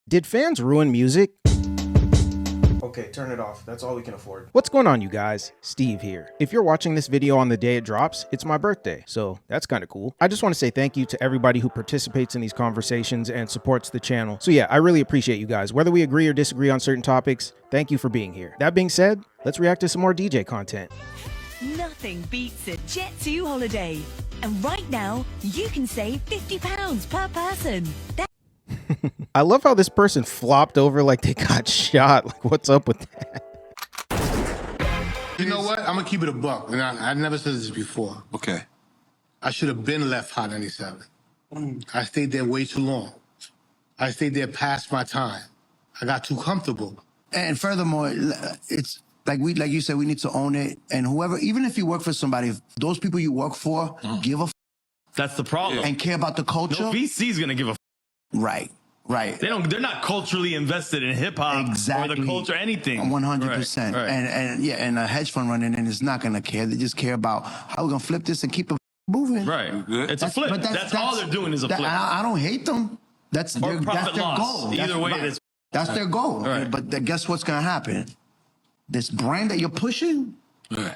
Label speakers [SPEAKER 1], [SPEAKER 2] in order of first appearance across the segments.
[SPEAKER 1] Did fans ruin music? Okay, turn it off. That's all we can afford. What's going on, you guys? Steve here. If you're watching this video on the day it drops, it's my birthday, so that's kind of cool. I just want to say thank you to everybody who participates in these conversations and supports the channel. So yeah, I really appreciate you guys. Whether we agree or disagree on certain topics, thank you for being here. That being said, let's react to some more DJ content.
[SPEAKER 2] Nothing beats a Jet2 holiday. And right now, you can save £50 per person.
[SPEAKER 1] I love how this person flopped over like they got shot. Like, what's up with that?
[SPEAKER 3] You know what? I'm gonna keep it a buck. And I never said this before.
[SPEAKER 4] Okay.
[SPEAKER 3] I should have been left Hot 97. I stayed there way too long. I stayed there past my time. I got too comfortable.
[SPEAKER 5] And furthermore, it's like you said, we need to own it. And whoever, even if you work for somebody, if those people you work for give a
[SPEAKER 6] that's the problem.
[SPEAKER 5] And care about the culture.
[SPEAKER 6] No VC's gonna give a
[SPEAKER 5] right.
[SPEAKER 6] They're not culturally invested in hip hop or the culture, anything.
[SPEAKER 5] 100%.
[SPEAKER 6] Right.
[SPEAKER 5] And a hedge fund running in is not gonna care. They just care about how we're gonna flip this and keep it moving.
[SPEAKER 6] Right. It's a flip. That's all they're doing is a flip.
[SPEAKER 5] I don't hate them. That's their goal.
[SPEAKER 6] Either way, it is.
[SPEAKER 5] That's their goal.
[SPEAKER 6] Right.
[SPEAKER 5] But guess what's gonna happen? This brand that you're pushing.
[SPEAKER 4] Right.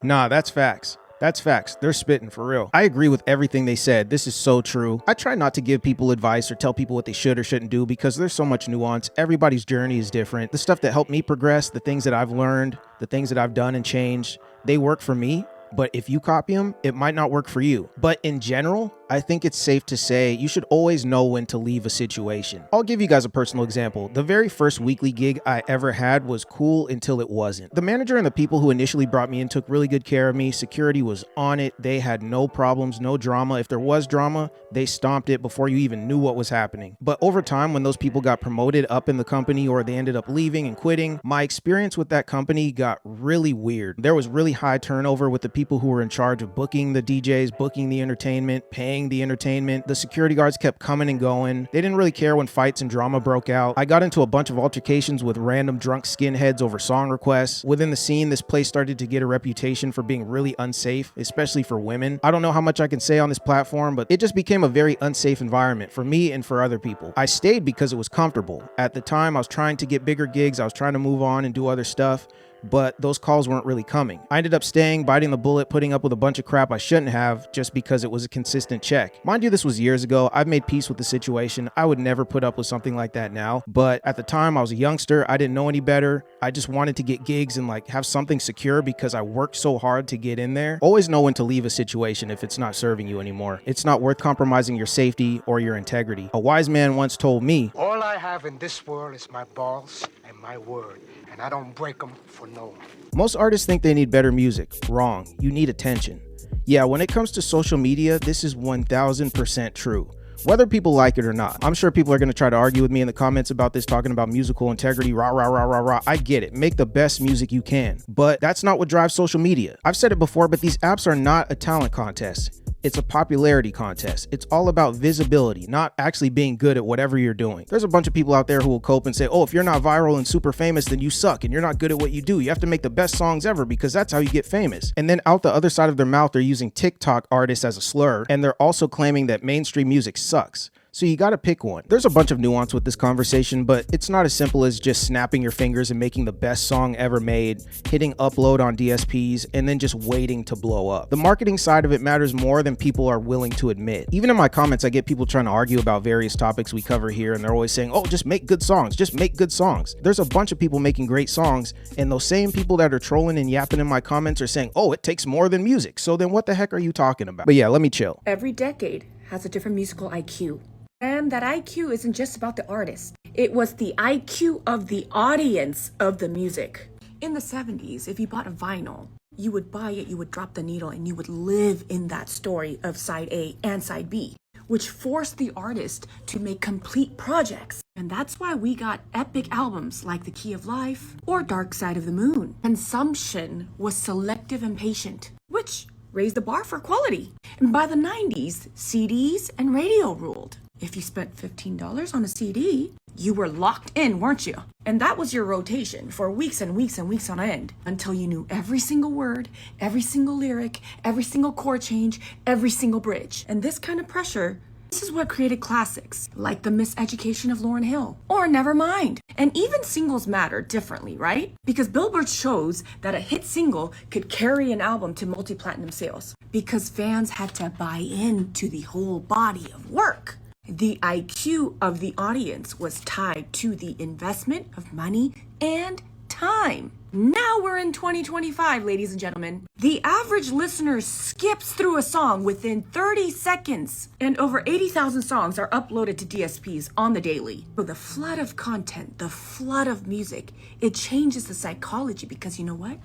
[SPEAKER 1] Nah, that's facts. That's facts. They're spitting for real. I agree with everything they said. This is so true. I try not to give people advice or tell people what they should or shouldn't do because there's so much nuance. Everybody's journey is different. The stuff that helped me progress, the things that I've learned, the things that I've done and changed, they work for me. But if you copy them, it might not work for you. But in general, I think it's safe to say you should always know when to leave a situation. I'll give you guys a personal example. The very first weekly gig I ever had was cool until it wasn't. The manager and the people who initially brought me in took really good care of me. Security was on it. They had no problems, no drama. If there was drama, they stomped it before you even knew what was happening. But over time, when those people got promoted up in the company or they ended up leaving and quitting, my experience with that company got really weird. There was really high turnover with the people who were in charge of booking the DJs, booking the entertainment, paying the entertainment. The security guards kept coming and going. They didn't really care when fights and drama broke out. I got into a bunch of altercations with random drunk skinheads over song requests. Within the scene, this place started to get a reputation for being really unsafe, especially for women. I don't know how much I can say on this platform, but it just became a very unsafe environment for me and for other people. I stayed because it was comfortable. At the time, I was trying to get bigger gigs. I was trying to move on and do other stuff, but those calls weren't really coming. I ended up staying, biting the bullet, putting up with a bunch of crap I shouldn't have just because it was a consistent check. Mind you, this was years ago. I've made peace with the situation. I would never put up with something like that now. But at the time, I was a youngster. I didn't know any better. I just wanted to get gigs and like have something secure because I worked so hard to get in there. Always know when to leave a situation if it's not serving you anymore. It's not worth compromising your safety or your integrity. A wise man once told me,
[SPEAKER 7] "All I have in this world is my balls and my word, and I don't break them for no one."
[SPEAKER 1] Most artists think they need better music. Wrong. You need attention. Yeah, when it comes to social media, this is 1000% true. Whether people like it or not. I'm sure people are going to try to argue with me in the comments about this, talking about musical integrity, rah, rah, rah, rah, rah. I get it. Make the best music you can. But that's not what drives social media. I've said it before, but these apps are not a talent contest. It's a popularity contest. It's all about visibility, not actually being good at whatever you're doing. There's a bunch of people out there who will cope and say, oh, if you're not viral and super famous, then you suck and you're not good at what you do. You have to make the best songs ever because that's how you get famous. And then out the other side of their mouth, they're using TikTok artists as a slur, and they're also claiming that mainstream music sucks. So you gotta pick one. There's a bunch of nuance with this conversation, but it's not as simple as just snapping your fingers and making the best song ever made, hitting upload on DSPs, and then just waiting to blow up. The marketing side of it matters more than people are willing to admit. Even in my comments, I get people trying to argue about various topics we cover here, and they're always saying, oh, just make good songs, just make good songs. There's a bunch of people making great songs, and those same people that are trolling and yapping in my comments are saying, oh, it takes more than music. So then what the heck are you talking about? But yeah, let me chill.
[SPEAKER 8] Every decade has a different musical IQ. And that IQ isn't just about the artist. It was the IQ of the audience of the music. In the 70s, if you bought a vinyl, you would buy it, you would drop the needle, and you would live in that story of side A and side B, which forced the artist to make complete projects. And that's why we got epic albums like The Key of Life or Dark Side of the Moon. Consumption was selective and patient, which raised the bar for quality. And by the 90s, CDs and radio ruled. If you spent $15 on a CD, You were locked in, weren't you? And that was your rotation for weeks and weeks and weeks on end until you knew every single word, every single lyric, every single chord change, every single bridge. And this kind of pressure, this is what created classics like The Miseducation of Lauryn Hill or Nevermind. And even singles matter differently, right? Because Billboard shows that a hit single could carry an album to multi-platinum sales because fans had to buy into the whole body of work. The IQ of the audience was tied to the investment of money and time. Now we're in 2025, ladies and gentlemen. The average listener skips through a song within 30 seconds, and over 80,000 songs are uploaded to DSPs on the daily. So the flood of content, the flood of music, it changes the psychology because you know what?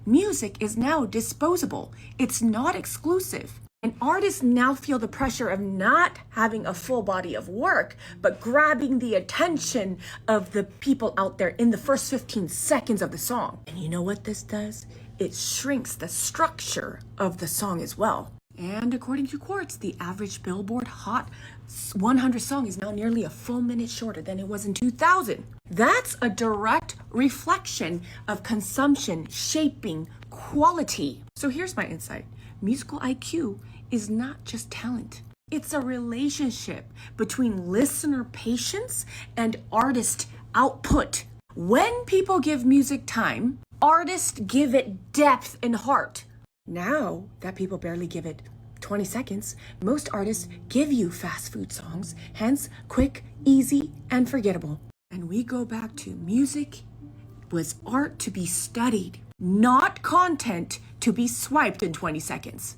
[SPEAKER 8] Music is now disposable. It's not exclusive. And artists now feel the pressure of not having a full body of work, but grabbing the attention of the people out there in the first 15 seconds of the song. And you know what this does? It shrinks the structure of the song as well. And according to Quartz, the average Billboard Hot 100 song is now nearly a full minute shorter than it was in 2000. That's a direct reflection of consumption shaping quality. So here's my insight. Musical IQ is not just talent. It's a relationship between listener patience and artist output. When people give music time, artists give it depth and heart. Now that people barely give it 20 seconds, most artists give you fast food songs, hence quick, easy, and forgettable. And we go back to music was art to be studied, not content to be swiped in 20 seconds.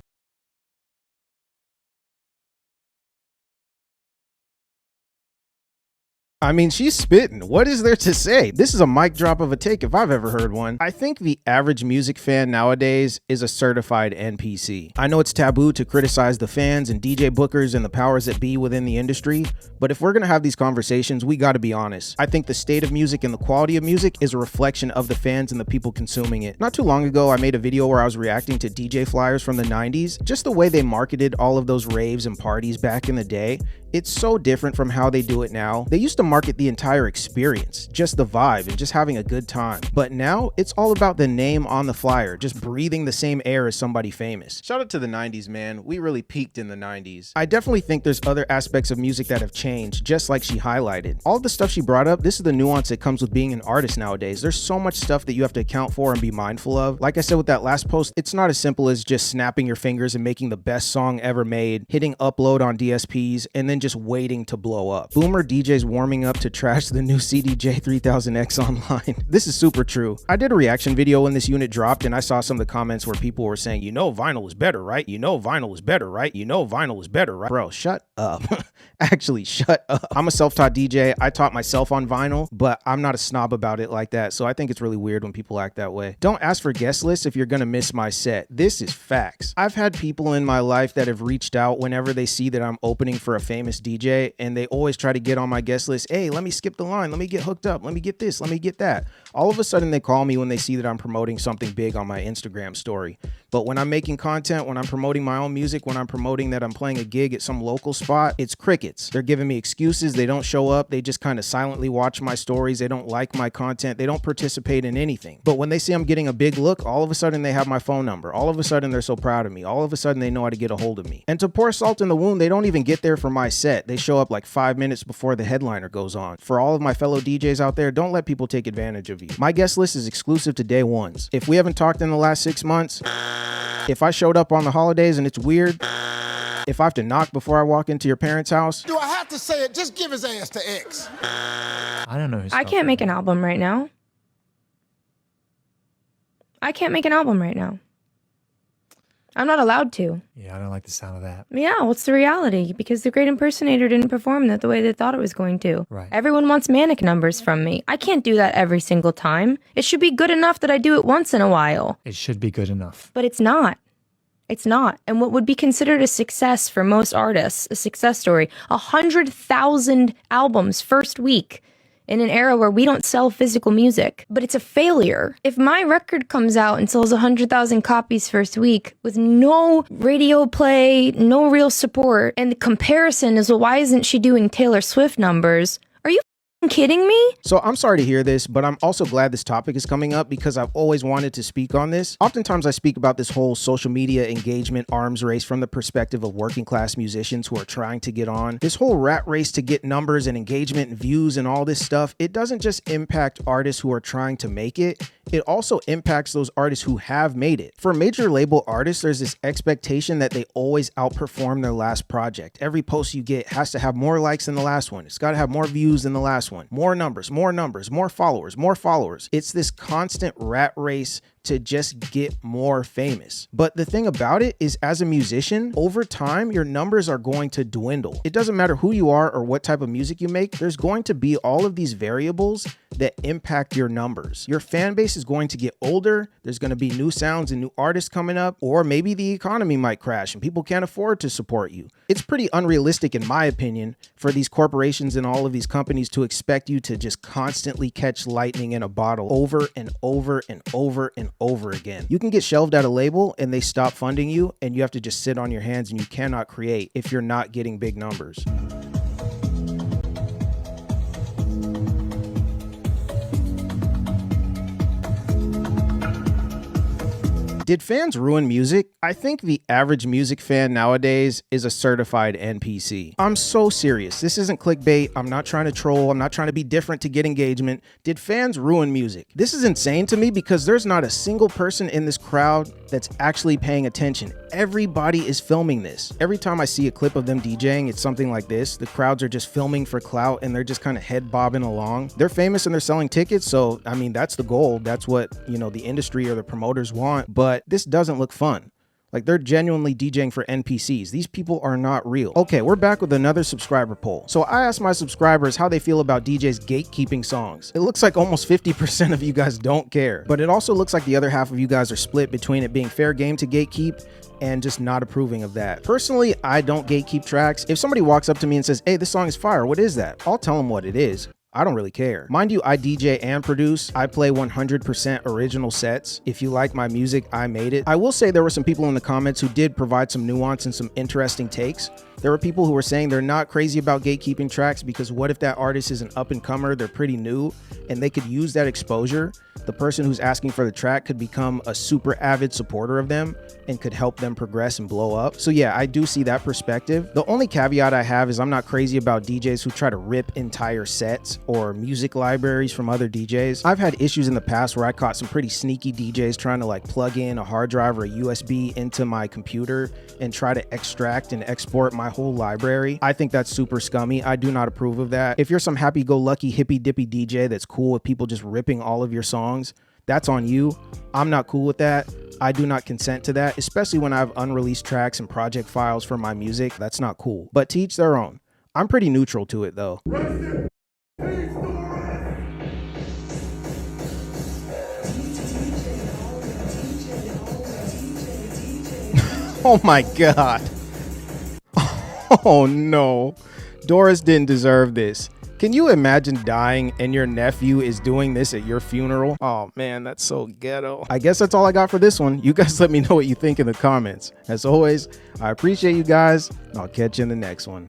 [SPEAKER 1] I mean, she's spitting. What is there to say? This is a mic drop of a take if I've ever heard one. I think the average music fan nowadays is a certified NPC. I know it's taboo to criticize the fans and DJ bookers and the powers that be within the industry, but if we're gonna have these conversations, we gotta be honest. I think the state of music and the quality of music is a reflection of the fans and the people consuming it. Not too long ago, I made a video where I was reacting to DJ flyers from the 90s. Just the way they marketed all of those raves and parties back in the day, it's so different from how they do it now. They used to market the entire experience, just the vibe and just having a good time. But now it's all about the name on the flyer, just breathing the same air as somebody famous. Shout out to the 90s, man. We really peaked in the 90s. I definitely think there's other aspects of music that have changed, just like she highlighted. All the stuff she brought up, this is the nuance that comes with being an artist nowadays. There's so much stuff that you have to account for and be mindful of. Like I said with that last post, it's not as simple as just snapping your fingers and making the best song ever made, hitting upload on DSPs, and then just waiting to blow up. Boomer DJs warming up to trash the new CDJ 3000X online. This is super true. I did a reaction video when this unit dropped and I saw some of the comments where people were saying, you know vinyl was better, right? You know vinyl was better, right? You know vinyl was better, right? Bro, shut up. Actually, shut up. I'm a self-taught DJ. I taught myself on vinyl, but I'm not a snob about it like that. So I think it's really weird when people act that way. Don't ask for guest lists if you're gonna miss my set. This is facts. I've had people in my life that have reached out whenever they see that I'm opening for a famous DJ, and they always try to get on my guest list. Hey, let me skip the line. Let me get hooked up. Let me get this. Let me get that. All of a sudden they call me when they see that I'm promoting something big on my Instagram story. But when I'm making content, when I'm promoting my own music, when I'm promoting that I'm playing a gig at some local spot, it's crickets. They're giving me excuses. They don't show up. They just kind of silently watch my stories. They don't like my content. They don't participate in anything. But when they see I'm getting a big look, all of a sudden they have my phone number. All of a sudden they're so proud of me. All of a sudden they know how to get a hold of me. And to pour salt in the wound, they don't even get there for my set. They show up like 5 minutes before the headliner goes on. For all of my fellow DJs out there, don't let people take advantage of you. My guest list is exclusive to day ones. If we haven't talked in the last 6 months, if I showed up on the holidays and it's weird, if I have to knock before I walk into your parents' house.
[SPEAKER 4] Do I have to say it? Just give his ass to X.
[SPEAKER 9] I don't know.
[SPEAKER 10] I can't make an album right now. I can't make an album right now. I'm not allowed to.
[SPEAKER 9] Yeah, I don't like the sound of that.
[SPEAKER 10] Yeah, what's the reality? Because the Great Impersonator didn't perform that the way they thought it was going to.
[SPEAKER 9] Right.
[SPEAKER 10] Everyone wants manic numbers from me. I can't do that every single time. It should be good enough that I do it once in a while.
[SPEAKER 9] It should be good enough.
[SPEAKER 10] But it's not. It's not. And what would be considered a success for most artists, a success story, 100,000 albums first week in an era where we don't sell physical music, but it's a failure. If my record comes out and sells 100,000 copies first week with no radio play, no real support, and the comparison is, well, why isn't she doing Taylor Swift numbers? Are you kidding me?
[SPEAKER 1] So I'm sorry to hear this, but I'm also glad this topic is coming up because I've always wanted to speak on this. Oftentimes I speak about this whole social media engagement arms race from the perspective of working class musicians who are trying to get on. This whole rat race to get numbers and engagement and views and all this stuff, it doesn't just impact artists who are trying to make it. It also impacts those artists who have made it. For major label artists, there's this expectation that they always outperform their last project. Every post you get has to have more likes than the last one. It's got to have more views than the last one. More numbers, more followers, more followers. It's this constant rat race to just get more famous. But the thing about it is, as a musician, over time, your numbers are going to dwindle. It doesn't matter who you are or what type of music you make, there's going to be all of these variables that impact your numbers. Your fan base is going to get older, there's going to be new sounds and new artists coming up, or maybe the economy might crash and people can't afford to support you. It's pretty unrealistic, in my opinion, for these corporations and all of these companies to expect you to just constantly catch lightning in a bottle over and over and over and over again. You can get shelved at a label and they stop funding you, and you have to just sit on your hands and you cannot create if you're not getting big numbers. Did fans ruin music? I think the average music fan nowadays is a certified NPC. I'm so serious. This isn't clickbait. I'm not trying to troll. I'm not trying to be different to get engagement. Did fans ruin music? This is insane to me because there's not a single person in this crowd that's actually paying attention. Everybody is filming this. Every time I see a clip of them DJing, it's something like this. The crowds are just filming for clout and they're just kind of head bobbing along. They're famous and they're selling tickets. So, I mean, that's the goal. That's what, the industry or the promoters want. But this doesn't look fun. Like, they're genuinely DJing for NPCs. These people are not real. Okay, we're back with another subscriber poll. So I asked my subscribers how they feel about DJs gatekeeping songs. It looks like almost 50% of you guys don't care, but it also looks like the other half of you guys are split between it being fair game to gatekeep and just not approving of that. Personally, I don't gatekeep tracks. If somebody walks up to me and says, "Hey, this song is fire, what is that?" I'll tell them what it is. I don't really care. Mind you, I DJ and produce. I play 100% original sets. If you like my music, I made it. I will say there were some people in the comments who did provide some nuance and some interesting takes. There were people who were saying they're not crazy about gatekeeping tracks because what if that artist is an up-and-comer, they're pretty new, and they could use that exposure. The person who's asking for the track could become a super avid supporter of them and could help them progress and blow up. So yeah, I do see that perspective. The only caveat I have is I'm not crazy about DJs who try to rip entire sets or music libraries from other DJs. I've had issues in the past where I caught some pretty sneaky DJs trying to like plug in a hard drive or a USB into my computer and try to extract and export my whole library. I think that's super scummy. I do not approve of that. If you're some happy-go-lucky hippy-dippy DJ that's cool with people just ripping all of your songs, that's on you. I'm not cool with that. I do not consent to that, especially when I have unreleased tracks and project files for my music. That's not cool. But to each their own. I'm pretty neutral to it though. Oh my God. Oh no. Doris didn't deserve this. Can you imagine dying and your nephew is doing this at your funeral? Oh man, that's so ghetto. I guess that's all I got for this one. You guys let me know what you think in the comments. As always, I appreciate you guys. I'll catch you in the next one.